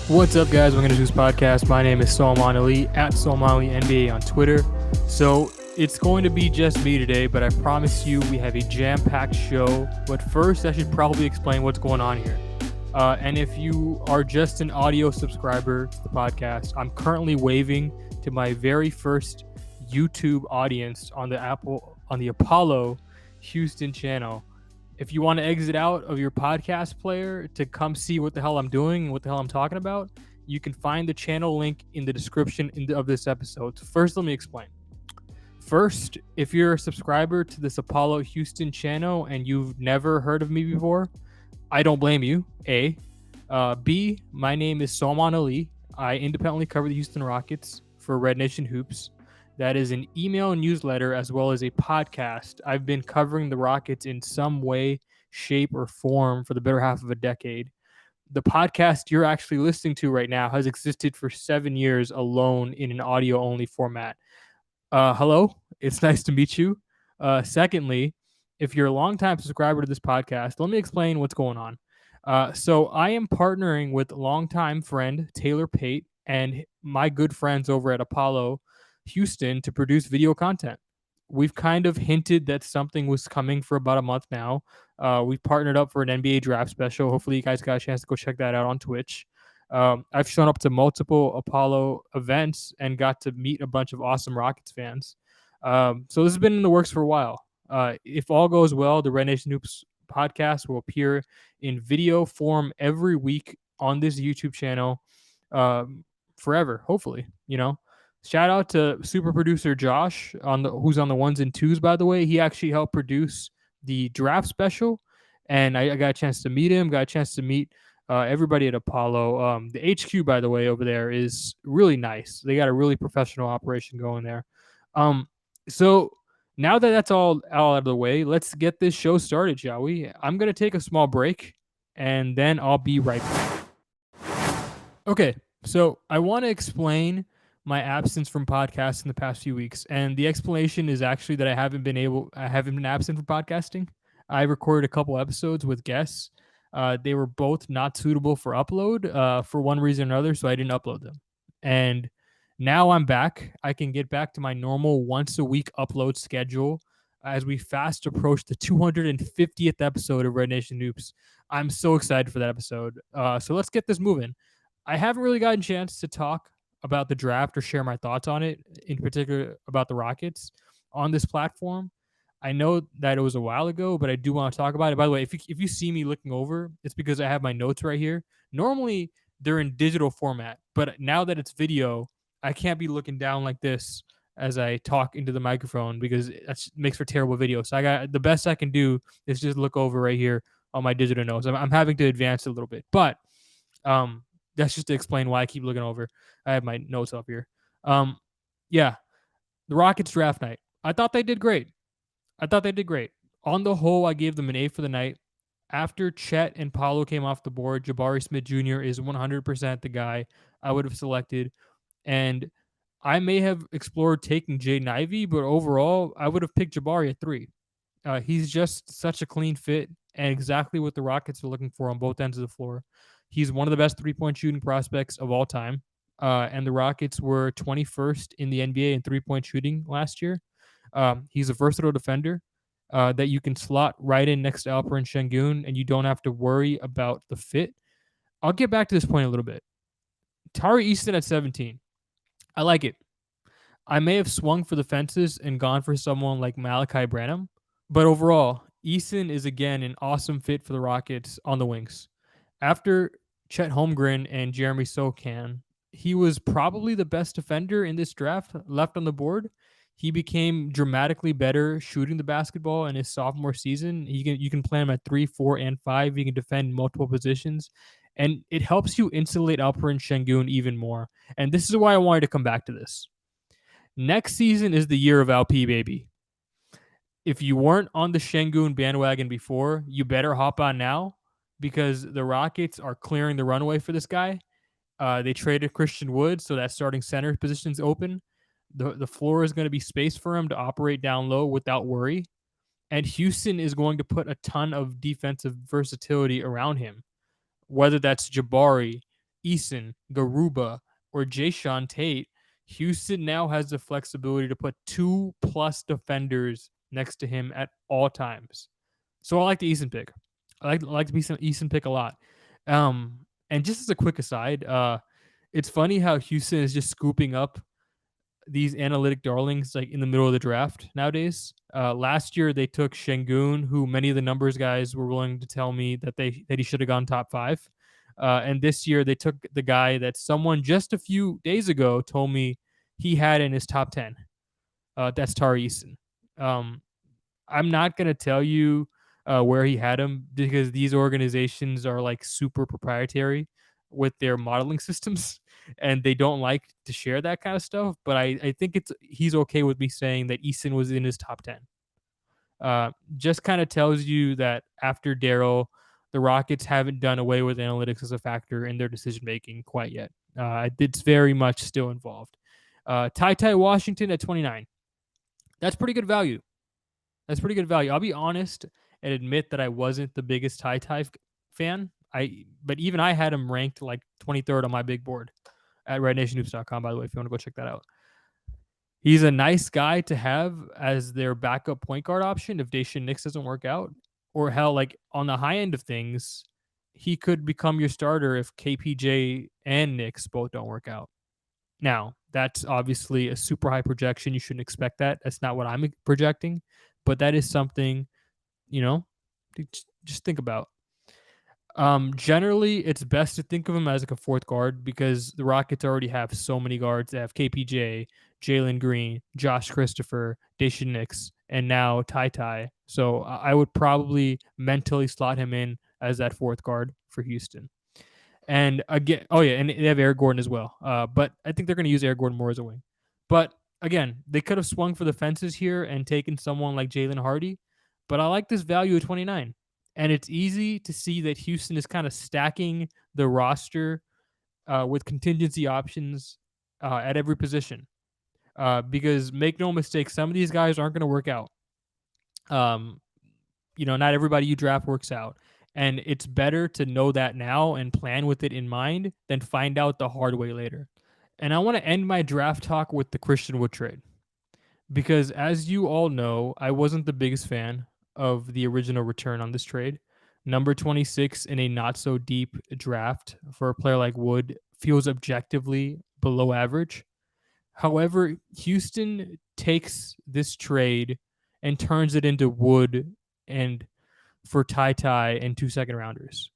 What's up, guys? Welcome to this podcast. My name is Salman Ali at Salman Ali NBA on Twitter. So it's going to be just me today, but I promise you we have a jam-packed show. But first, I should probably explain what's going on here. And if you are just an audio subscriber to the podcast, I'm currently waving to my very first YouTube audience on the Apollo Houston channel. If you want to exit out of your podcast player to come see what the hell I'm doing and what the hell I'm talking about, you can find the channel link in the description of this episode. So first, let me explain. First, if you're a subscriber to this Apollo Houston channel and you've never heard of me before, I don't blame you, A. B, my name is Salman Ali. I independently cover the Houston Rockets for Red Nation Hoops. That is an email newsletter as well as a podcast. I've been covering the Rockets in some way, shape, or form for the better half of a decade. The podcast you're actually listening to right now has existed for 7 years alone in an audio-only format. Hello, it's nice to meet you. Secondly, if you're a longtime subscriber to this podcast, let me explain what's going on. So I am partnering with longtime friend Taylor Pate and my good friends over at Apollo Houston to produce video content. We've kind of hinted that something was coming for about a month now. We've partnered up for an NBA draft special. Hopefully, you guys got a chance to go check that out on Twitch. I've shown up to multiple Apollo events and got to meet a bunch of awesome Rockets fans. So this has been in the works for a while. If all goes well, the Red Nation Hoops podcast will appear in video form every week on this YouTube channel forever, hopefully, Shout out to super producer Josh who's on the ones and twos, by the way. He actually helped produce the draft special, and I got a chance to meet him, got a chance to meet everybody at Apollo. The HQ, by the way, over there is really nice. They got a really professional operation going there. So now that that's all out of the way, let's get this show started, shall we? I'm going to take a small break, and then I'll be right back. Okay, so I want to explain my absence from podcasts in the past few weeks, and the explanation is actually that I haven't been absent from podcasting. I recorded a couple episodes with guests. They were both not suitable for upload for one reason or another, so I didn't upload them. And now I'm back. I can get back to my normal once a week upload schedule as we fast approach the 250th episode of Red Nation Hoops. I'm so excited for that episode. So let's get this moving. I haven't really gotten a chance to talk about the draft or share my thoughts on it, in particular about the Rockets on this platform. I know that it was a while ago, but I do want to talk about it. By the way, if you see me looking over, it's because I have my notes right here. Normally, they're in digital format, but now that it's video, I can't be looking down like this as I talk into the microphone because that makes for terrible video. So the best I can do is just look over right here on my digital notes. I'm having to advance a little bit, but that's just to explain why I keep looking over. I have my notes up here. Yeah, the Rockets draft night. I thought they did great. On the whole, I gave them an A for the night. After Chet and Paolo came off the board, Jabari Smith Jr. is 100% the guy I would have selected. And I may have explored taking Jaden Ivey, but overall, I would have picked Jabari at 3. He's just such a clean fit and exactly what the Rockets are looking for on both ends of the floor. He's one of the best three-point shooting prospects of all time. And the Rockets were 21st in the NBA in three-point shooting last year. He's a versatile defender that you can slot right in next to Alperen Şengün, and you don't have to worry about the fit. I'll get back to this point a little bit. Tari Easton at 17. I like it. I may have swung for the fences and gone for someone like Malachi Branham, but overall, Easton is again an awesome fit for the Rockets on the wings. After Chet Holmgren and Jeremy Sochan, he was probably the best defender in this draft left on the board. He became dramatically better shooting the basketball in his sophomore season. You can play him at 3, 4, and 5. He can defend multiple positions, and it helps you insulate Alperen Şengün even more. And this is why I wanted to come back to this. Next season is the year of LP, baby. If you weren't on the Şengün bandwagon before, you better hop on now because the Rockets are clearing the runway for this guy. They traded Christian Wood, so that starting center position's open. The floor is going to be space for him to operate down low without worry. And Houston is going to put a ton of defensive versatility around him, whether that's Jabari, Eason, Garuba, or Jae'Sean Tate, Houston now has the flexibility to put 2+ defenders next to him at all times. So I like the Eason pick. I like the Eason pick a lot. And just as a quick aside, it's funny how Houston is just scooping up these analytic darlings like in the middle of the draft nowadays. Last year they took Şengün, who many of the numbers guys were willing to tell me that he should have gone top 5. And this year they took the guy that someone just a few days ago told me he had in his top 10. That's Tari Eason. Um, I'm not gonna tell you where he had him because these organizations are like super proprietary with their modeling systems, and they don't like to share that kind of stuff. But I think he's okay with me saying that Eason was in his top 10. Just kind of tells you that after Daryl, the Rockets haven't done away with analytics as a factor in their decision making quite yet. It's very much still involved. Ty Washington at 29. That's pretty good value. That's pretty good value. I'll be honest and admit that I wasn't the biggest Ty fan. But even I had him ranked like 23rd on my big board at rednationhoops.com, by the way, if you want to go check that out. He's a nice guy to have as their backup point guard option if Daishen Nix doesn't work out. Or hell, like on the high end of things, he could become your starter if KPJ and Nix both don't work out. Now, that's obviously a super high projection. You shouldn't expect that. That's not what I'm projecting, but that is something, to just think about. Generally, it's best to think of him as like a fourth guard because the Rockets already have so many guards. They have KPJ, Jalen Green, Josh Christopher, Daishen Nix, and now Ty. So I would probably mentally slot him in as that fourth guard for Houston. And again, and they have Eric Gordon as well. But I think they're going to use Eric Gordon more as a wing. But again, they could have swung for the fences here and taken someone like Jalen Hardy. But I like this value of 29. And it's easy to see that Houston is kind of stacking the roster with contingency options at every position. Because make no mistake, some of these guys aren't going to work out. Not everybody you draft works out. And it's better to know that now and plan with it in mind than find out the hard way later. And I want to end my draft talk with the Christian Wood trade. Because as you all know, I wasn't the biggest fan of the original return on this trade. Number 26 in a not so deep draft for a player like Wood feels objectively below average. However, Houston takes this trade and turns it into Wood and for Ty and 2 second rounders.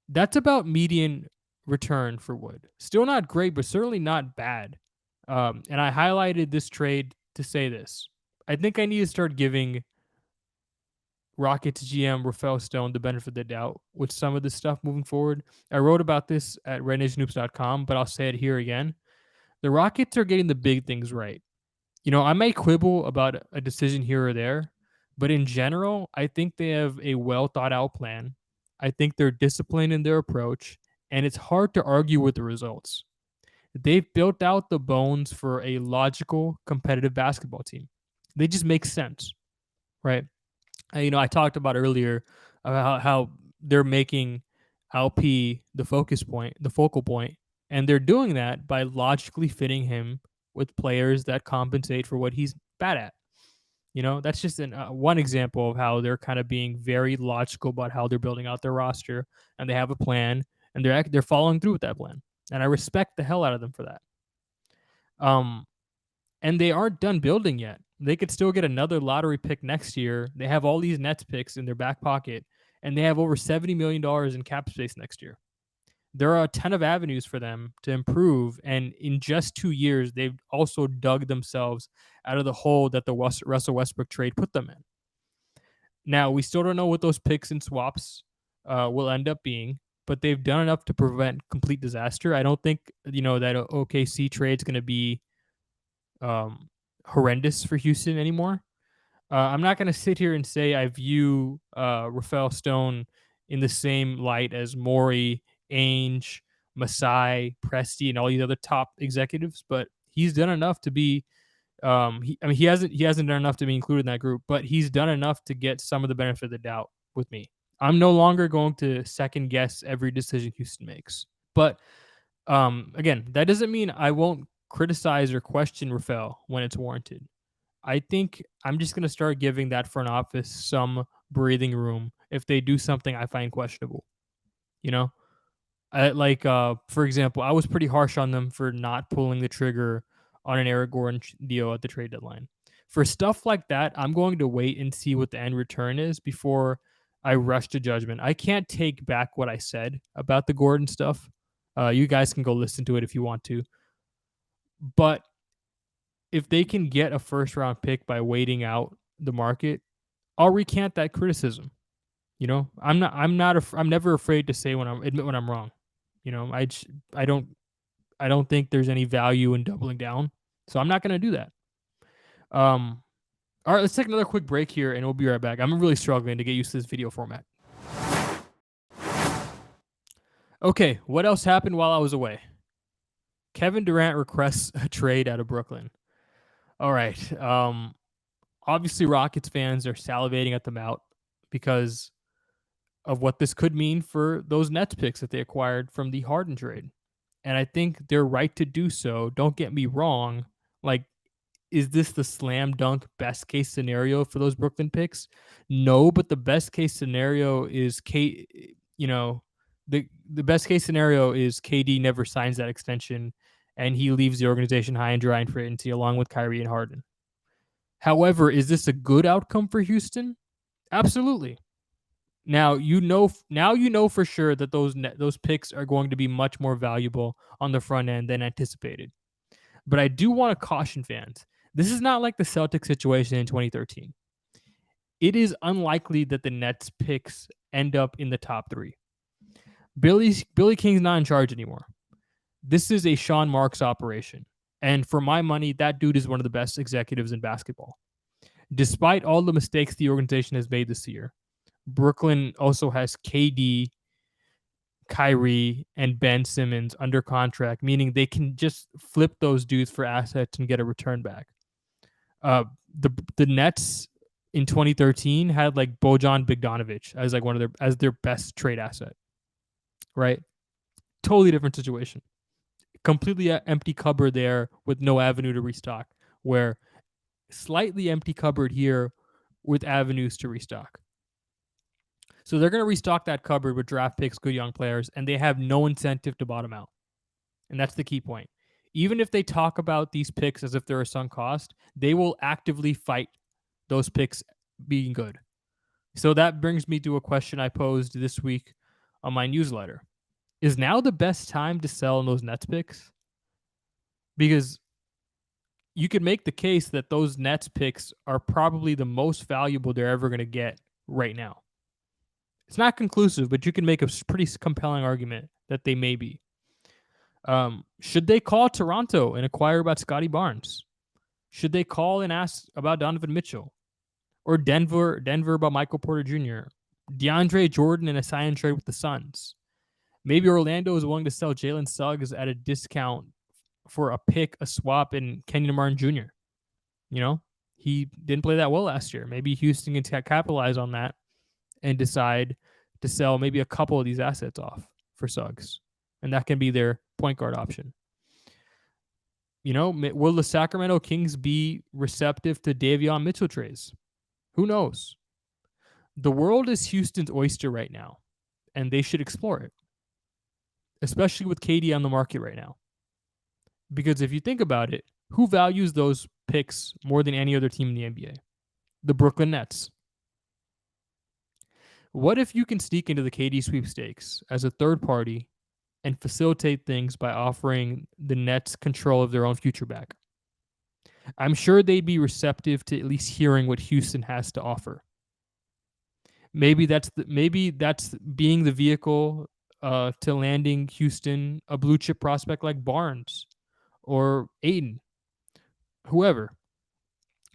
That's about median return for Wood. Still not great, but certainly not bad. And I highlighted this trade to say this. I think I need to start giving Rockets GM Rafael Stone the benefit of the doubt with some of this stuff moving forward. I wrote about this at rednationhoops.com, but I'll say it here again. The Rockets are getting the big things right. I may quibble about a decision here or there, but in general, I think they have a well thought out plan. I think they're disciplined in their approach, and it's hard to argue with the results. They've built out the bones for a logical, competitive basketball team. They just make sense, right? I talked about earlier about how they're making LP the focal point, and they're doing that by logically fitting him with players that compensate for what he's bad at. That's just one example of how they're kind of being very logical about how they're building out their roster, and they have a plan, and they're following through with that plan, and I respect the hell out of them for that. And they aren't done building yet. They could still get another lottery pick next year. They have all these Nets picks in their back pocket, and they have over $70 million in cap space next year. There are a ton of avenues for them to improve, and in just 2 years, they've also dug themselves out of the hole that the Russell Westbrook trade put them in. Now, we still don't know what those picks and swaps will end up being, but they've done enough to prevent complete disaster. I don't think, that OKC trade is going to be horrendous for Houston anymore. I'm not going to sit here and say I view Rafael Stone in the same light as Morey, Ainge, Masai, Presti, and all these other top executives, but he's done enough to be. He hasn't done enough to be included in that group, but he's done enough to get some of the benefit of the doubt with me. I'm no longer going to second guess every decision Houston makes. But Again, that doesn't mean I won't criticize or question Rafael when it's warranted. I think I'm just gonna start giving that front office some breathing room if they do something I find questionable. You know, for example, I was pretty harsh on them for not pulling the trigger on an Eric Gordon deal at the trade deadline. For stuff like that, I'm going to wait and see what the end return is before I rush to judgment. I can't take back what I said about the Gordon stuff. You guys can go listen to it if you want to. But if they can get a first round pick by waiting out the market, I'll recant that criticism. You know, I'm never afraid to say admit when I'm wrong. You know, I don't I don't think there's any value in doubling down, so I'm not going to do that. All right, let's take another quick break here, and we'll be right back. I'm really struggling to get used to this video format. Okay, what else happened while I was away? Kevin Durant requests a trade out of Brooklyn. All right. Obviously, Rockets fans are salivating at the mouth because of what this could mean for those Nets picks that they acquired from the Harden trade. And I think they're right to do so. Don't get me wrong. Like, is this the slam dunk best case scenario for those Brooklyn picks? No, but the best case scenario is the best case scenario is KD never signs that extension and he leaves the organization high and dry in free agency along with Kyrie and Harden. However, is this a good outcome for Houston? Absolutely. Now you know for sure that those picks are going to be much more valuable on the front end than anticipated. But I do want to caution fans. This is not like the Celtics situation in 2013. It is unlikely that the Nets picks end up in the top 3. Billy King's not in charge anymore. This is a Sean Marks operation. And for my money, that dude is one of the best executives in basketball. Despite all the mistakes the organization has made this year, Brooklyn also has KD, Kyrie, and Ben Simmons under contract, meaning they can just flip those dudes for assets and get a return back. The Nets in 2013 had like Bojan Bogdanovic as like as their best trade asset, right? Totally different situation. Completely empty cupboard there with no avenue to restock. Where slightly empty cupboard here with avenues to restock. So they're going to restock that cupboard with draft picks, good young players, and they have no incentive to bottom out. And that's the key point. Even if they talk about these picks as if they're a sunk cost, they will actively fight those picks being good. So that brings me to a question I posed this week on my newsletter. Is now the best time to sell those Nets picks? Because you could make the case that those Nets picks are probably the most valuable they're ever going to get right now. It's not conclusive, but you can make a pretty compelling argument that they may be. Should they call Toronto and inquire about Scotty Barnes? Should they call and ask about Donovan Mitchell? Or Denver about Michael Porter Jr.? DeAndre Jordan in a sign and trade with the Suns? Maybe Orlando is willing to sell Jalen Suggs at a discount for a pick, a swap, and Kenyon Martin Jr. You know, he didn't play that well last year. Maybe Houston can capitalize on that and decide to sell maybe a couple of these assets off for Suggs. And that can be their point guard option. You know, will the Sacramento Kings be receptive to Davion Mitchell trades? Who knows? The world is Houston's oyster right now, and they should explore it, especially with KD on the market right now. Because if you think about it, who values those picks more than any other team in the NBA? The Brooklyn Nets. What if you can sneak into the KD sweepstakes as a third party and facilitate things by offering the Nets control of their own future back? I'm sure they'd be receptive to at least hearing what Houston has to offer. Maybe that's being the vehicle to landing Houston a blue chip prospect like Barnes or Ayton, whoever.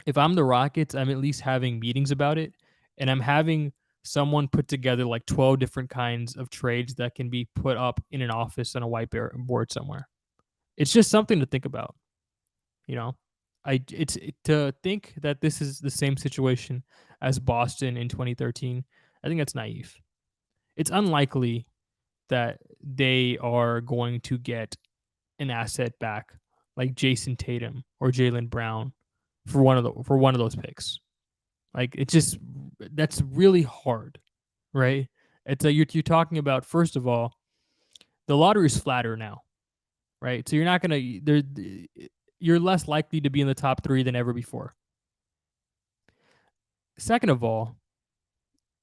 If I'm the Rockets, I'm at least having meetings about it, and I'm having someone put together like 12 different kinds of trades that can be put up in an office on a whiteboard somewhere. It's just something to think about. You know, to think that this is the same situation as Boston in 2013. I think that's naive. It's unlikely that they are going to get an asset back like Jason Tatum or Jaylen Brown for one of those picks. Like it's just that's really hard, right? It's like you're talking about first of all, the lottery is flatter now, right? So you're not gonna you're less likely to be in the top 3 than ever before. Second of all,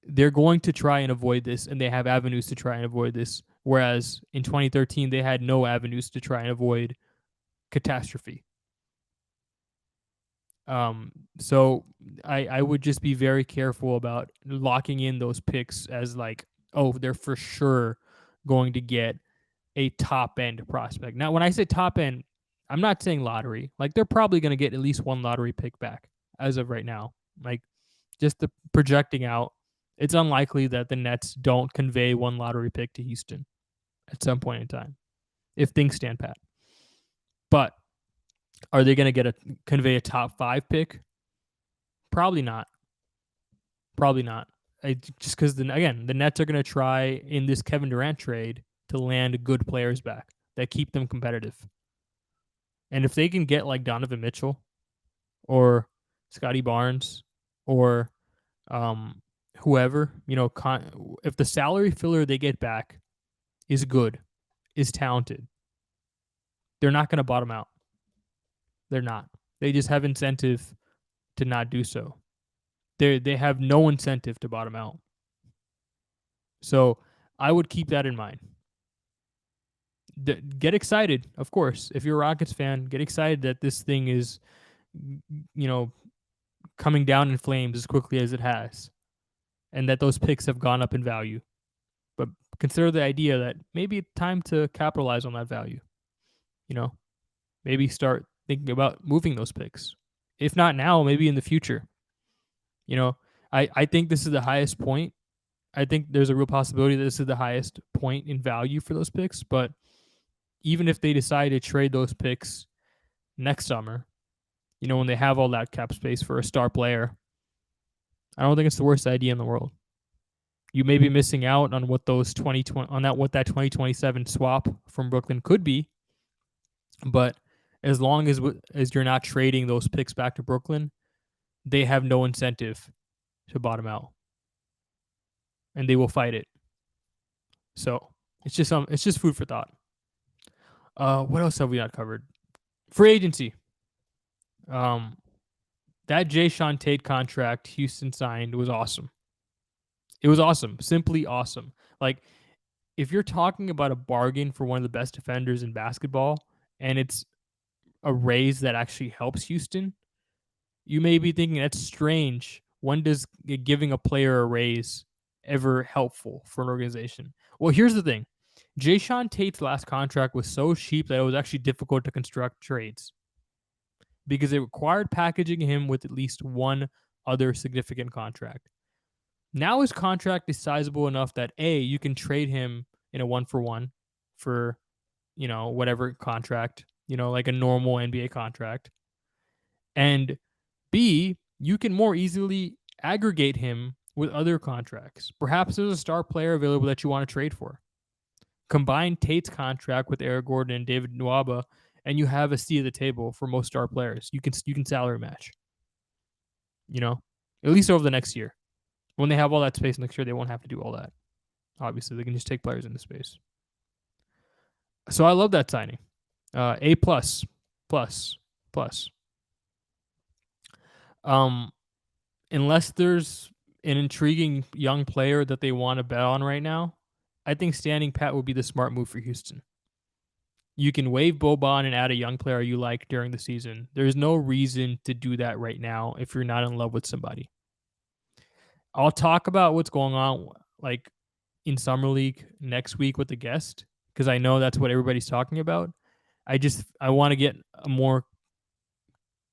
they're going to try and avoid this, and they have avenues to try and avoid this. Whereas in 2013, they had no avenues to try and avoid catastrophe. So I would just be very careful about locking in those picks as like, oh, they're for sure going to get a top end prospect. Now, when I say top end, I'm not saying lottery. Like they're probably going to get at least one lottery pick back as of right now. Like just the projecting out, it's unlikely that the Nets don't convey one lottery pick to Houston at some point in time if things stand pat. But are they going to convey a top 5 pick? Probably not. Probably not. Just because the Nets are going to try in this Kevin Durant trade to land good players back that keep them competitive. And if they can get like Donovan Mitchell or Scotty Barnes or whoever, if the salary filler they get back is good, is talented, they're not going to bottom out. They're not. They just have incentive to not do so. They have no incentive to bottom out. So I would keep that in mind. Get excited, of course. If you're a Rockets fan, get excited that this thing is, coming down in flames as quickly as it has, and that those picks have gone up in value. But consider the idea that maybe it's time to capitalize on that value. Maybe start thinking about moving those picks. If not now, maybe in the future. I think this is the highest point. I think there's a real possibility that this is the highest point in value for those picks. But even if they decide to trade those picks next summer, when they have all that cap space for a star player, I don't think it's the worst idea in the world. You may be missing out on what those 2020 on that what that 2027 swap from Brooklyn could be, but as long as you're not trading those picks back to Brooklyn, they have no incentive to bottom out, and they will fight it. So it's just food for thought. What else have we not covered? Free agency. That Jae'Sean Tate contract Houston signed was awesome. It was awesome, simply awesome. Like, if you're talking about a bargain for one of the best defenders in basketball, and it's a raise that actually helps Houston, you may be thinking that's strange. When does giving a player a raise ever helpful for an organization? Well, here's the thing. Jae'Sean Tate's last contract was so cheap that it was actually difficult to construct trades because it required packaging him with at least one other significant contract. Now his contract is sizable enough that A, you can trade him in a 1-for-1 for, whatever contract, like a normal NBA contract. And B, you can more easily aggregate him with other contracts. Perhaps there's a star player available that you want to trade for. Combine Tate's contract with Eric Gordon and David Nwaba, and you have a seat at the table for most star players. You can salary match. At least over the next year. When they have all that space next year, they won't have to do all that. Obviously, they can just take players into space. So I love that signing. A plus. Unless there's an intriguing young player that they want to bet on right now, I think standing pat would be the smart move for Houston. You can waive Boban and add a young player you like during the season. There's no reason to do that right now if you're not in love with somebody. I'll talk about what's going on like in Summer League next week with the guest because I know that's what everybody's talking about. I want to get a more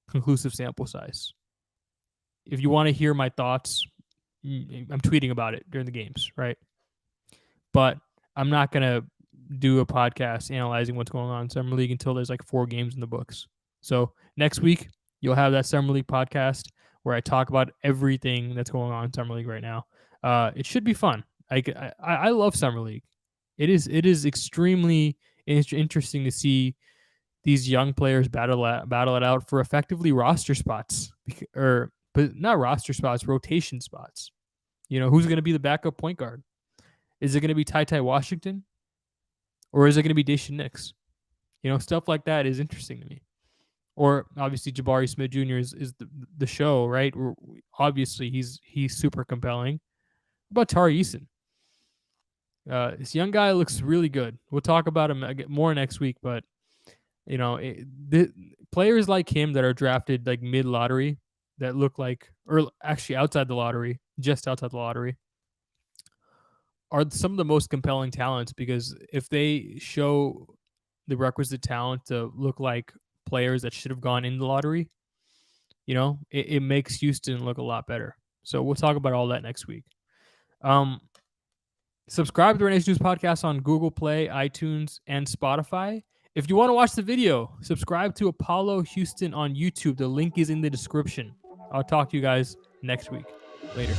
conclusive sample size. If you want to hear my thoughts, I'm tweeting about it during the games, right? But I'm not going to do a podcast analyzing what's going on in Summer League until there's like 4 games in the books. So next week, you'll have that Summer League podcast where I talk about everything that's going on in Summer League right now. It should be fun. I love Summer League. It is extremely interesting to see these young players battle it out for effectively roster spots, but not roster spots, rotation spots. Who's going to be the backup point guard? Is it going to be Ty Washington, or is it going to be Daishen Nix? Stuff like that is interesting to me. Or obviously Jabari Smith Jr. is the show, right? Obviously he's super compelling. What about Tari Eason? This young guy looks really good. We'll talk about him more next week, but the players like him that are drafted like mid lottery that look like, or actually outside the lottery, just outside the lottery, are some of the most compelling talents, because if they show the requisite talent to look like players that should have gone in the lottery, it makes Houston look a lot better. So we'll talk about all that next week. Subscribe to our Nation News Podcast on Google Play, iTunes, and Spotify. If you want to watch the video, subscribe to Apollo Houston on YouTube. The link is in the description. I'll talk to you guys next week. Later.